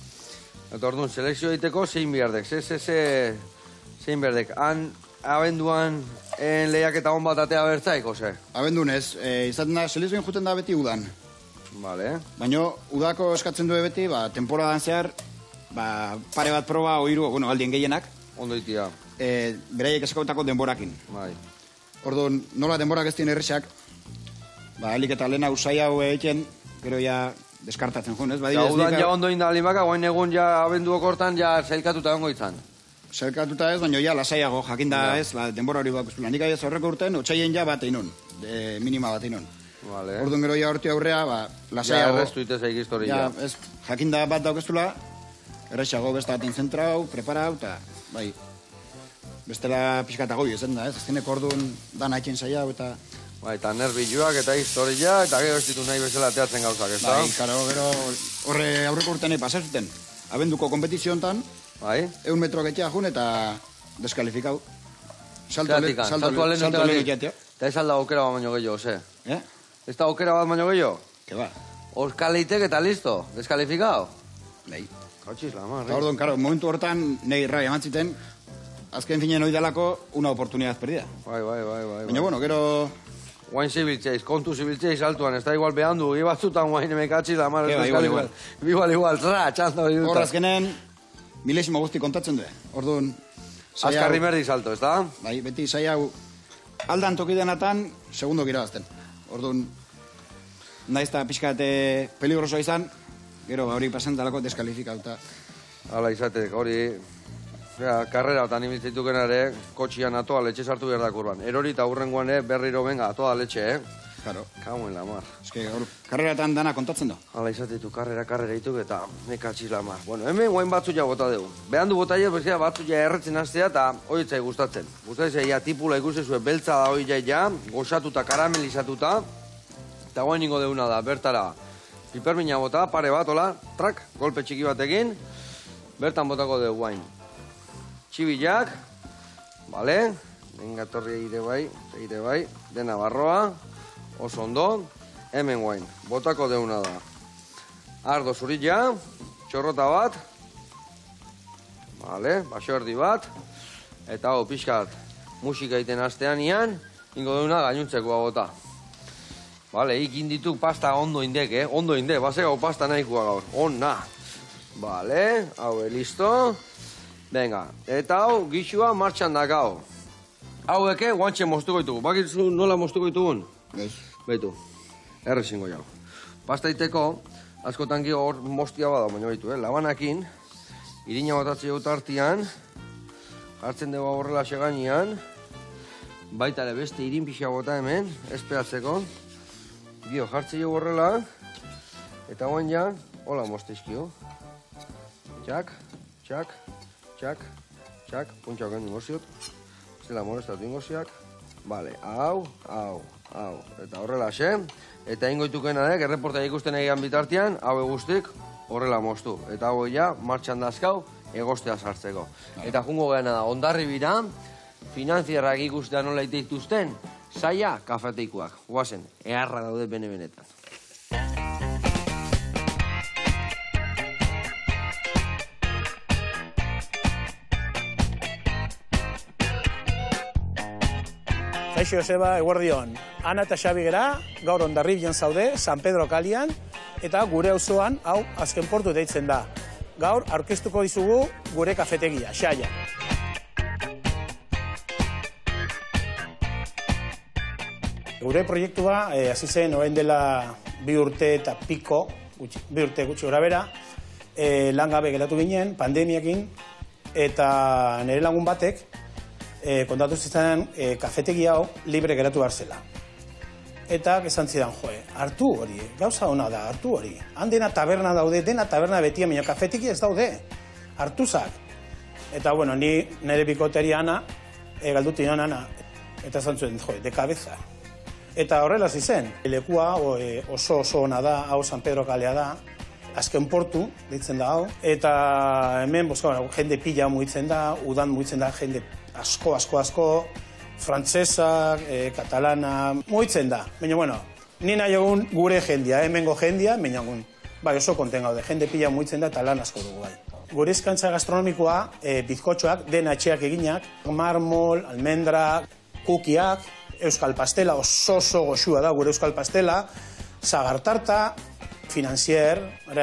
Eta orduan, selekzio egiteko zein biardek, zein biardek. Han, abenduan, lehiaketa hon bat atea bertzaik, ose? Abendun ez, izaten da, selekzioen juten da beti udan. Vale. Baina udako eskatzen du beti, temporadan zehar, pare bat proba oiru, aldien gehienak, Ondo itia. beraiek eskautako denborakin. Bai. Orduan, nola denborak ez dien errexak, helik eta lehena usai hau egiten, gero ja deskartatzen jun, ez? Ja, udan ja ondo inda alimaka, guain egun ja abenduok hortan ja zailkatuta ongo izan. Zailkatuta ez, baina ja lasaiago, jakinda ez, denbora hori bak ustula. Nik aiz horreko urten, otxaien ja bat einon, minima bat einon. Vale. Orduan gero ja horti aurrea, Ja, lasaiago. errestu itez eik histori Ja, ja. ez, jakinda bat daukeztula, errexago beste bat intzentrau, preparau, eta, bai, bestela pixkata goi, ezen da, ez? Azkeneko orduan dan haitzen zaiau, eta... Bai, eta nervioak eta historia, eta gero ez ditu nahi bezala teatzen gauzak, ez da? Bai, karo, gero, horre aurreko urtenei pasazuten. Abenduko kompetizio hontan, Bai? 100 metro gehiago jun eta deskalifikau. Salto lehen jatea. Eta ez alda aukera bat baino gehiago, ze? Ez da aukera bat baino gehiago? Que ba. Oskalitek eta listo, deskalifikao? Bai. Kautxiz la mar, Eta orduan, karo, momentu hortan, nahi rai emantziten, azken finen oidalako una oportunidad perdida. Bai. Baina, bueno, gero... Guain zibiltzeiz, kontu zibiltzeiz altuan, ez da igual behandu, batzutan guain emekatzi la mar, igual, txanda hori dut. Hor azkenen, milesimo guzti kontatzen du. Orduan, Azkarri merdi salto, ez da? bai, beti zai hau aldan tokidenatan, segundo girabazten. Orduan, naiz eta pixkat peligrosoa izan, gero hori pasantalako deskalifikauta. Hala izatek, hori... karrera eta nibiltzituken ere, kotxian atoa letxe sartu behar da kurban. Erori eta hurrengoan berriro benga, atoa letxe, Karo. Kauen la mar. Eske, karreratan dana kontatzen da. Hala izatetu, karrera dituk eta mekatxiz la mar. Bueno, hemen guain batzu ja bota dugu. Behandu bota ja, batzu ja erretzen hastea eta horitzai gustatzen. Gustatzen ja tipula ikusi zuen beltza da hori ja, goxatuta, karamelizatuta, eta guain ingo deuna da, bertara, pipermina bota, pare bat, hola, trak, golpe txiki batekin, bertan botako dugu guain. Txibilak, bale, venga torri egite bai, dena barroa, oso ondo, hemen guain, botako deuna da. Ardo zurilla, txorrota bat, bale, baso erdi bat, eta hau pixkat musika egiten hastean ian, ingo deuna gainuntzeko bota. Bale, ikin dituk pasta ondo indek, ondo indek, basegau pasta nahikoa gaur, onna. Bale, hau listo. Venga, eta hau, gixua martxan dakao. Haueke, guantxe moztuko ditugu. Bakizu nola moztuko ditugun? Ez. Baitu, errezingo jau. Pasta iteko, askotan hor mostia bada, baina baitu, labanakin, irina botatze jau tartian, jartzen dugu horrela segainean, baita ere beste irin pixa bota hemen, espeatzeko. Gio, jartze jau horrela, eta guan ja, hola mozteizkio. Txak, txak, txak, txak, puntxak egin goziot. Zela molestatu ingoziak. Bale, hau. Eta horrela xe. Eta ingoitukena dek, erreportea ikusten egian bitartean, hau guztik horrela moztu. Eta hau ja, martxan dazkau, egostea sartzeko. Eta jungo gana da, ondarri bira, finanziarrak ikustea nola iteituzten, saia kafeteikoak. Guazen, eharra daude bene-benetan. Kaixo Joseba, eguerdion. Ana eta Xabi gera, gaur Hondarribian zaude, San Pedro kalian, eta gure auzoan hau azken portu deitzen da. Gaur aurkeztuko dizugu gure kafetegia, xaia. Gure proiektua hasi zen orain dela 2 urte eta piko, 2 urte gutxi gorabehera, langabe geratu ginen, pandemiakin, eta nire lagun batek kontatu zitzen kafetegi hau libre geratu behar zela. Eta esan zidan, hartu hori, gauza hona da, hartu hori. Han dena taberna daude, dena taberna betia, baina kafetegi ez daude, hartuzak. Eta, bueno, ni nire bikoteri Ana, galduti non Ana, eta esan zuen, de cabeza. Eta horrela zizen, lekua oso ona da, hau San Pedro kalea da, azken portu, ditzen da hau, eta hemen, jende pila mugitzen da, udan mugitzen da, jende asko, frantsesak, katalana, mugitzen da. Baina, bueno, ni nahi egun gure jendia, hemengo jendia, baina egun, bai, oso konten gaude, jende pila mugitzen da, eta lan asko dugu, bai. Gure eskaintza gastronomikoa, bizkotxoak, den atxeak eginak, marmol, almendra, kukiak, euskal pastela, oso goxua da gure euskal pastela, zagartarta, finanzier,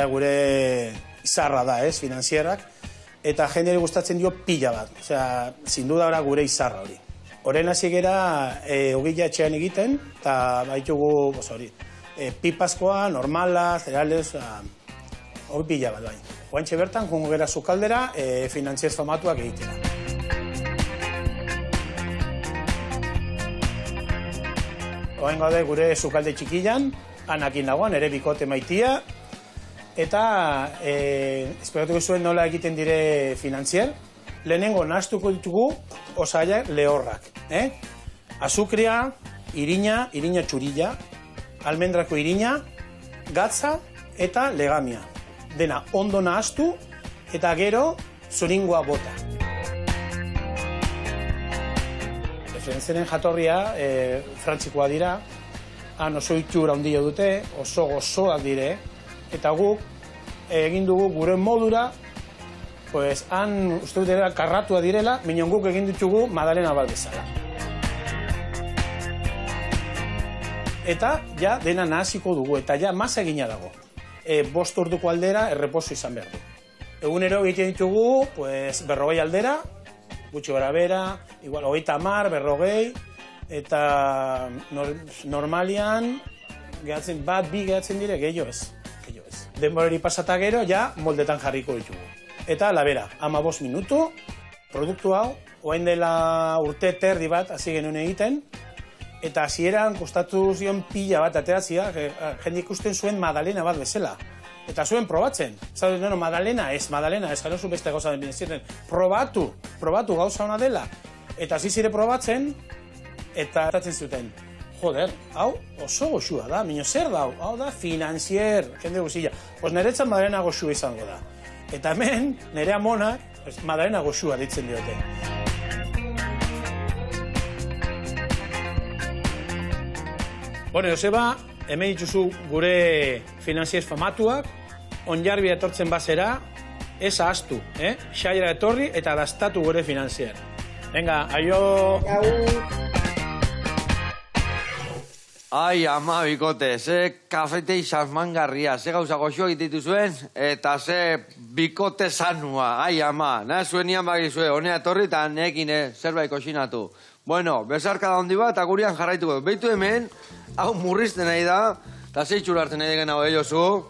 gure izarra da, finanzierak, eta jendeari gustatzen dio pila bat. Osea, sin duda ora gure izarra hori. Horren hasi gera, ogila etxean egiten, eta baitugu, pipazkoa, normala, cereales, hori pila bat, bai. Oantxe bertan, jungo gera sukaldera, finantziez famatuak egitera. Oain gaude gure sukalde txikilan, Anakin dagoan, ere bikote maitia, eta esperatuko zuen nola egiten dire finantzier. Lehenengo nahaztuko ditugu osaiak lehorrak. Azukria, irina txurila, almendrako irina, gatza eta legamia. Dena ondo nahaztu eta gero zuringoa bota. Referentzien jatorria frantzikoa dira, han oso itxura handia dute, oso gozoak dire, eta guk egin dugu gure modura, han uste dut karratua direla, minon guk egin ditugu Madalena bat bezala. Eta ja dena nahaziko dugu, eta ja masa egina dago. 5 orduko aldera erreposo izan behar du. Egunero egiten ditugu 40 aldera, gutxi gara bera, igual 30, 40, eta normalian gehatzen bi gehatzen dire, gehiago ez. Denborari pasata gero, ja moldetan jarriko ditugu. Eta labera, 15 minutu, produktu hau, oain dela urte terdi bat hasi genuen egiten, eta hasieran kostatu zion pila bat ateratzea, jende ikusten zuen Madalena bat bezala. Eta zuen probatzen. Zaten, Madalena ez, gano zu beste gauza den ziren. Probatu gauza ona dela. Eta hasi zire probatzen, eta atatzen zuten. Joder, hau oso goxua da, minio zer da, hau da finanzier, jende guzilla. Niretzat Madalena goxua izango da. Eta hemen, nire amonak, Madalena goxua ditzen diote. Joseba, hemen dituzu gure finanziez famatuak, onjarbi etortzen bazera, ez ahaztu, xaiera etorri eta dastatu gure finanzier. Venga, aio! Ai, ama, bikote, ze kafetei sasmangarria, ze gauza goxo egititu zuen, eta ze bikote sanua, ai, ama, nahi zuen nian bagizue, honea etorri eta nekin zerbait koxinatu. Bueno, bezarka da hondi bat, eta gurian jarraituko. Beitu hemen, hau murrizten nahi da, eta zeitxura hartzen nahi degen hau ellozu,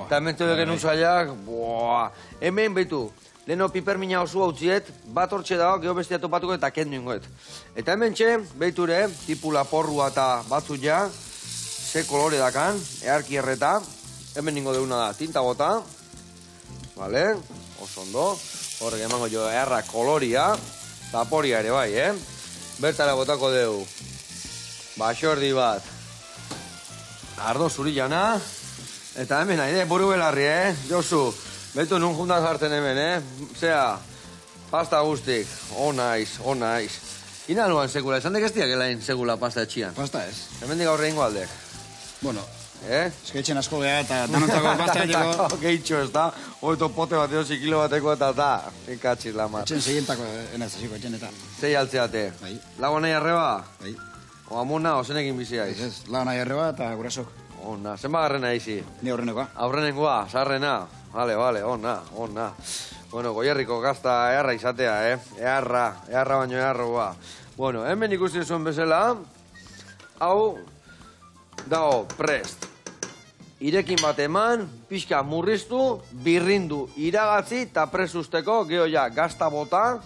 eta hemen tebeken usaiak, hemen beitu. Leno pipermina osu hau txiet, bat hortxe dago, geho bestia topatuko eta kendu ingoet. Eta hemen txe, beiture, tipula porrua eta batzu ja, ze kolore dakan, earki erreta, hemen ningo deuna da, tinta bota, vale, oso ondo, horrek emango jo erra koloria, eta poria ere bai, bertara botako deu, baxordi bat, ardo zuri jana, eta hemen nahi, buru belarri, Josu, betu nun juntan jartzen hemen, Zea, pasta guztik, naiz. Ina luan sekula, esan dek ez diak elain segula pasta etxian. Pasta ez. Hemen dik aurre ingo aldek. Bueno, esketxen asko geha eta danontzako pasta etxeko. Gehitxo ez da, oito pote bat edosi kilo bateko eta da. Ikatxiz la mar. Etxen seientako enaz esiko etxen eta. Zei altzeate. Bai. Lago nahi arreba? Bai. O amona, ozenekin biziaiz. Ez, lago nahi arreba eta gurasok. Ona, zenba garrena izi? Ni aurrenekoa. Aurrenengoa, sarrena. Vale, ona. Bueno, Goierriko gazta eharra izatea, Eharra baino eharroa. Bueno, hemen ikusi zuen bezala, hau, dago prest. Irekin bat eman, pixka murriztu, birrindu, iragatzi, eta presusteko, geho ja, gazta bota,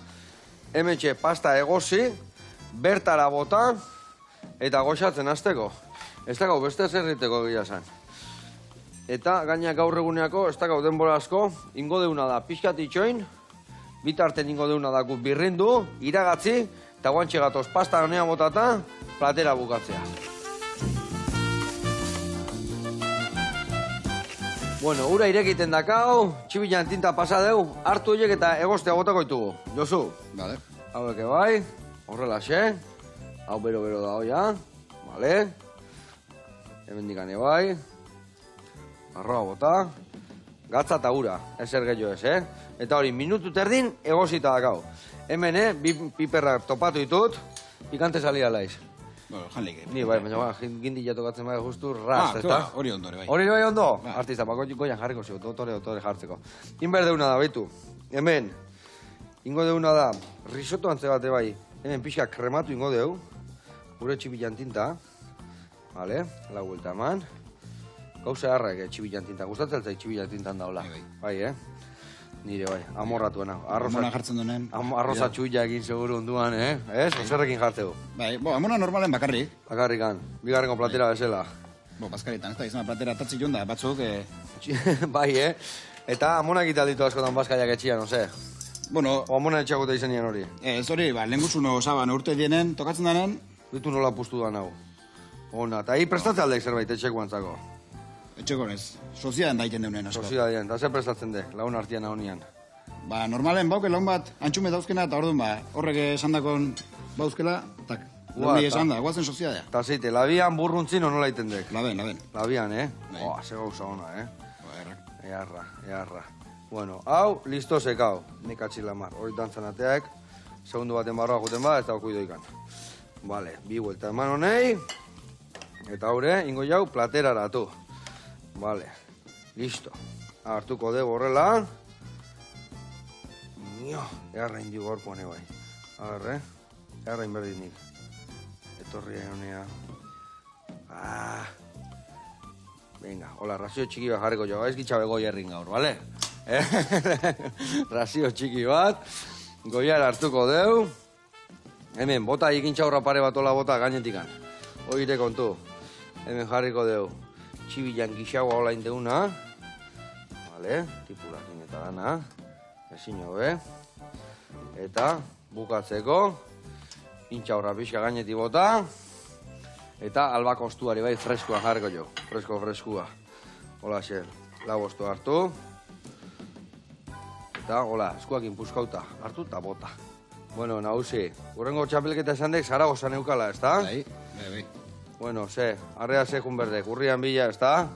hemen txe pasta egosi, bertara bota, eta goxatzen hasteko. Ez dago, beste zerriteko gila zen. Eta gaina gaur eguneako, ez dakau denbora asko, ingo deuna da pixkat itxoin, bitarten ingo deuna da guk birrindu, iragatzi, eta guantxe gatoz pasta honea botata, platera bukatzea. Bueno, ura irekiten dakau, txibilan tinta pasadeu, hartu horiek eta egostea botako ditugu. Josu? Vale. Hauek bai, horrela xe, hau bero-bero da hoia, vale. Hemen dikane bai. Arroa bota, gatza eta ura, ezer gehiago ez, Eta hori, minutu terdin egosita dakau. Hemen, bi piperrak topatu ditut, pikante salia laiz. Bueno, jan leike. Ni bai, baina gindi jatokatzen bai justu raz, ezta? Hori ondore, bai. Hori bai ondo? Artista, bako goian jarriko zio, tore jartzeko. Inber deuna da, baitu. Hemen, ingo deuna da, risotto antze bate bai, hemen pixka krematu ingo deu, gure txipilan tinta, vale, la vuelta eman. Gauza harrak txibilan tinta, gustatzen zait txibilan tintan daula. Bai, Nire bai, amorratuena. Amona jartzen duen. Arroza txuia egin seguru onduan, Ez? Oserrekin jartzeu. Bai, amona normalen bakarrik. Bakarrikan, bigarrengo platera bezala. Baskaritan, ez da, izan platera tatzi joan da, batzuk... Bai, Eta amonak italditu askotan baskaiak etxian, ose? Bueno... O amona etxagote izenien hori? Ez hori, lehengutzuno osaban urte dienen, tokatzen denen... Bitu nola pustu da nau. Ona, eta hi prestatzen aldek zerbait etxeko antzako. Etxeko ez, soziadan daiten deunen asko. Soziadan, eta zer prestatzen de, lagun artian honian. Ba, normalen bauke lagun bat, antxume dauzkena, eta orduan horrek esandakon bauzkela, tak, lagun esan da, guazen soziadea. Eta zeite, labian burruntzin o nola iten dek? Laben. Labian, ze gauza ona, Eharra. Bueno, hau, listo sekau, nik atxilamar, hori dantzan ateak, segundu baten barroa juten ba, ez da okuido ikan. Vale, bi vuelta eman honei, eta haure, ingo jau, platerara tu. Vale, listo. Hartuko dugu horrela. Eharra indi gorpo hone bai. Agarre, eharra inberdinik. Etorri honea. Venga, hola, razio txiki bat jarriko jo. Ez gitxabe goierrin gaur, bale? Razio txiki bat. Goiar hartuko dugu. Hemen, bota ikintxaurra pare bat ola bota gainetikan. Oire kontu. Hemen jarriko dugu. Txibilan gixaua hola indeuna. Vale, tipulakin eta dana. Ezin hobe. Eta bukatzeko. Intxaurra pixka gaineti bota. Eta albako ostuari bai freskua jarriko jo. Freskua. Hola xe, lau ostu hartu. Eta hola, eskuakin puskauta hartu eta bota. Bueno, nahusi, urrengo txapelketa esan dek Zaragoza neukala, ez da? Bai. Bueno, arrea sekun berdek, urrian bila, ez da?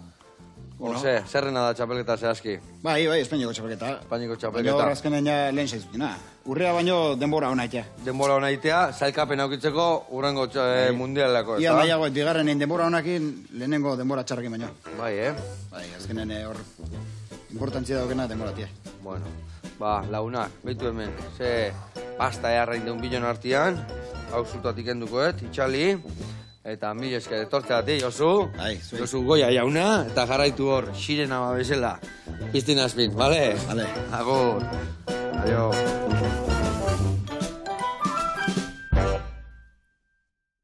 Ose, zerrena da txapelketa zehazki? Bai, Espainiako txapelketa. Espainiako Baina txapelketa. azkenen ja lehen zaizutena. Urrea baino denbora hona itea. Denbora hona itea, zailkapen aukitzeko urrengo mundialako, ez Ia da? nahiago, bigarrenen denbora honakin lehenengo denbora txarrakin baino. Bai, Bai, azkenen hor importantzia daukena denbora tia. Bueno, launak, behitu hemen, ze pasta eharrain deun bilon artian, hau zutatik endukoet, itxali, eta mil esker etortzeatik, Josu. Bai, zuei. Josu goia jauna, eta jarraitu hor, sirena babesela, piztin azpin, bale? Bale. Agur. Adio.